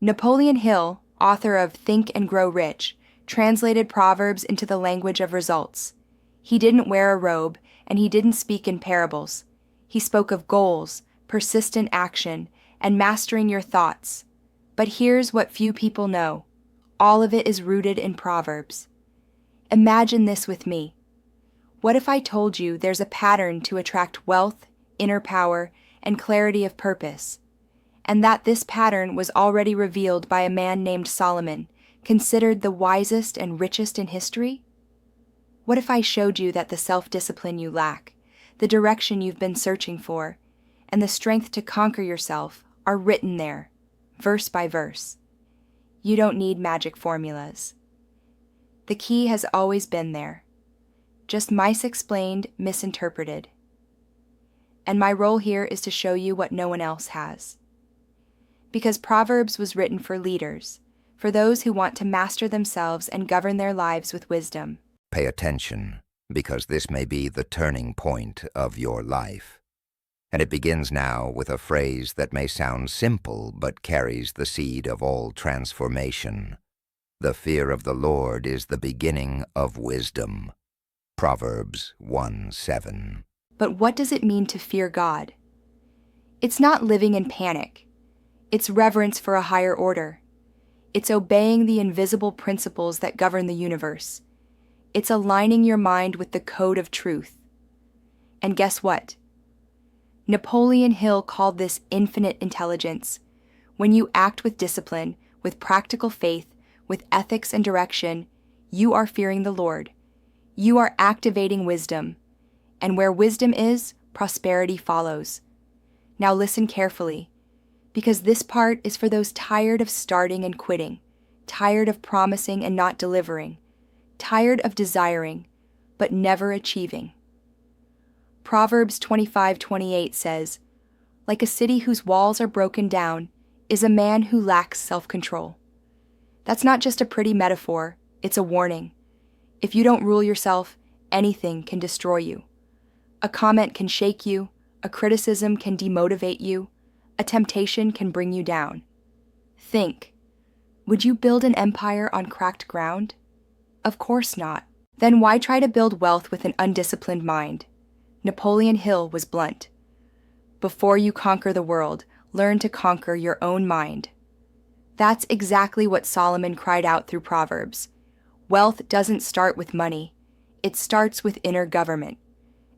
Napoleon Hill, author of Think and Grow Rich, translated Proverbs into the language of results. He didn't wear a robe, and he didn't speak in parables. He spoke of goals, persistent action, and mastering your thoughts. But here's what few people know. All of it is rooted in Proverbs. Imagine this with me. What if I told you there's a pattern to attract wealth, inner power, and clarity of purpose, and that this pattern was already revealed by a man named Solomon, considered the wisest and richest in history? What if I showed you that the self-discipline you lack, the direction you've been searching for, and the strength to conquer yourself are written there, verse by verse? You don't need magic formulas. The key has always been there. Just mice explained, misinterpreted. And my role here is to show you what no one else has. Because Proverbs was written for leaders, for those who want to master themselves and govern their lives with wisdom. Pay attention, because this may be the turning point of your life. And it begins now with a phrase that may sound simple but carries the seed of all transformation. The fear of the Lord is the beginning of wisdom. Proverbs 1:7. But what does it mean to fear God? It's not living in panic. It's reverence for a higher order. It's obeying the invisible principles that govern the universe. It's aligning your mind with the code of truth. And guess what? Napoleon Hill called this infinite intelligence. When you act with discipline, with practical faith, with ethics and direction, you are fearing the Lord. You are activating wisdom. And where wisdom is, prosperity follows. Now listen carefully, because this part is for those tired of starting and quitting, tired of promising and not delivering, tired of desiring, but never achieving. Proverbs 25:28 says, "Like a city whose walls are broken down is a man who lacks self-control." That's not just a pretty metaphor, it's a warning. If you don't rule yourself, anything can destroy you. A comment can shake you, a criticism can demotivate you, a temptation can bring you down. Think, would you build an empire on cracked ground? Of course not. Then why try to build wealth with an undisciplined mind? Napoleon Hill was blunt. Before you conquer the world, learn to conquer your own mind. That's exactly what Solomon cried out through Proverbs. Wealth doesn't start with money. It starts with inner government.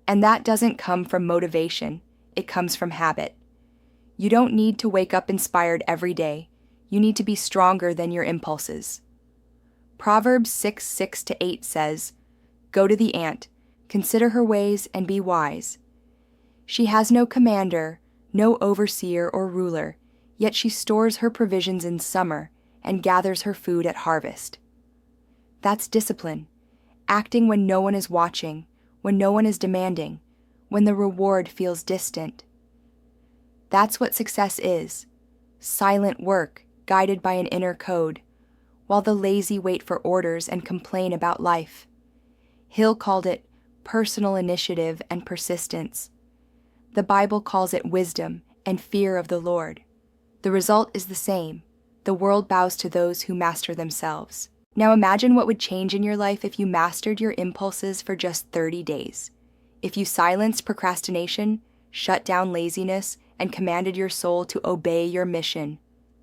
And that doesn't come from motivation. It comes from habit. You don't need to wake up inspired every day. You need to be stronger than your impulses. Proverbs 6:6-8 says, "Go to the ant, consider her ways and be wise. She has no commander, no overseer or ruler, yet she stores her provisions in summer and gathers her food at harvest." That's discipline, acting when no one is watching, when no one is demanding, when the reward feels distant. That's what success is, silent work guided by an inner code, while the lazy wait for orders and complain about life. Hill called it personal initiative and persistence. The Bible calls it wisdom and fear of the Lord. The result is the same. The world bows to those who master themselves. Now imagine what would change in your life if you mastered your impulses for just 30 days. If you silenced procrastination, shut down laziness, and commanded your soul to obey your mission.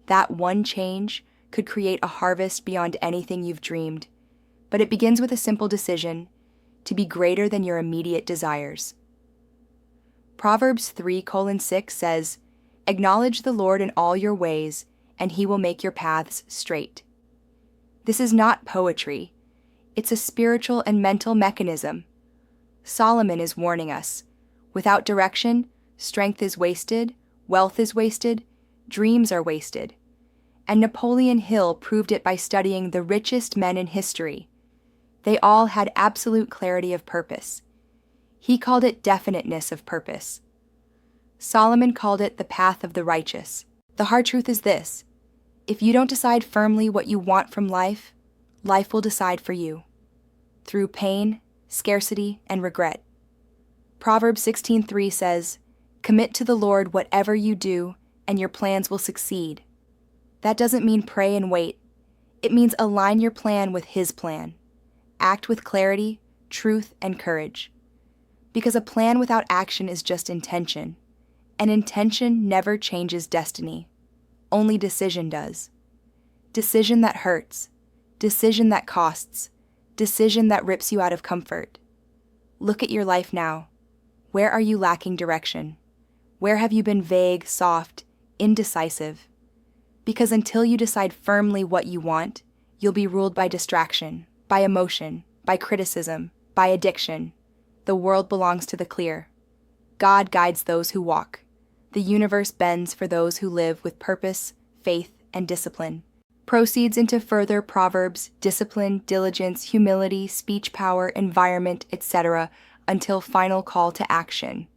That one change could create a harvest beyond anything you've dreamed. But it begins with a simple decision: to be greater than your immediate desires. Proverbs 3:6 says, "Acknowledge the Lord in all your ways, and he will make your paths straight." This is not poetry. It's a spiritual and mental mechanism. Solomon is warning us. Without direction, strength is wasted, wealth is wasted, dreams are wasted. And Napoleon Hill proved it by studying the richest men in history. They all had absolute clarity of purpose. He called it definiteness of purpose. Solomon called it the path of the righteous. The hard truth is this: if you don't decide firmly what you want from life, life will decide for you, through pain, scarcity, and regret. Proverbs 16:3 says, "Commit to the Lord whatever you do, and your plans will succeed." That doesn't mean pray and wait. It means align your plan with His plan. Act with clarity, truth, and courage. Because a plan without action is just intention. And intention never changes destiny. Only decision does. Decision that hurts. Decision that costs. Decision that rips you out of comfort. Look at your life now. Where are you lacking direction? Where have you been vague, soft, indecisive? Because until you decide firmly what you want, you'll be ruled by distraction, by emotion, by criticism, by addiction. The world belongs to the clear. God guides those who walk. The universe bends for those who live with purpose, faith, and discipline. Proceeds into further Proverbs, discipline, diligence, humility, speech power, environment, etc., until final call to action.